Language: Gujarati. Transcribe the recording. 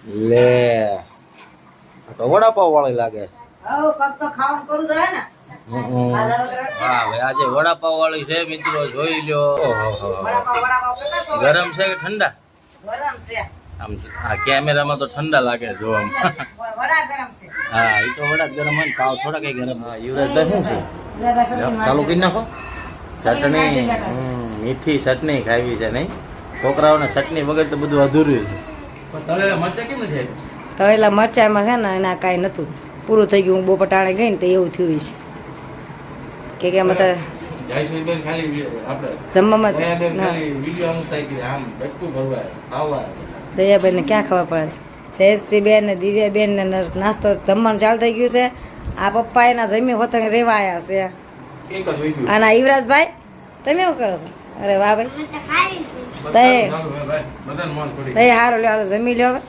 લે આ તો વડાપાવ વાળી લાગે. આવો કપ તો ખાવાનું કરું જોઈએ ને. હા ભાઈ આજે વડાપાવ વાળી છે મિત્રો, જોઈ લ્યો. વડાપાવ કેટલા ચોળા? ગરમ છે કે ઠંડા? ગરમ છે. આમ આ કેમેરામાં તો ઠંડા લાગે જો આમ. વડા ગરમ છે. હા એ તો વડા ગરમ હોય ને, પાવ થોડા કઈ ગરમ. હા યુવરાજભાઈ શું છે? ચાલુ કરી નાખો. ચટણી મીઠી ચટણી ખાવી છે નહીં? છોકરાઓને ચટણી વગર તો બધું અધૂરું છે. પણ તળેલા મરચા કેમ નથી આપ્યા? તળેલા મરચામાં છે ને એના કાંઈ નતું, પૂરું થઈ ગયું. હું બપોર ટાણે ગઈ ને તો એવું થયું છે કે એમાં તો જયશ્રીબેન ખાલી આપણે જમવામાં દયાબેન ખાલી વિડિયો અમુકતા કે આમ બટકું ભરવા ખાવા. દયાબેનને ક્યાં ખબર પડે છે? જયશ્રીબેન ને દિવ્યાબેન ને નાસ્તો જમવાનું ચાલુ થઈ ગયું છે. આ પપ્પા એના જમી હોત રેવા આવ્યા છે. એક જ હોય ગયું. અને આ યુવરાજભાઈ તમે શું કરો છો? અરે વાહ ભાઈ, બધાને માલ પડી. તય હારો લ્યો, જમી લ્યો હવે.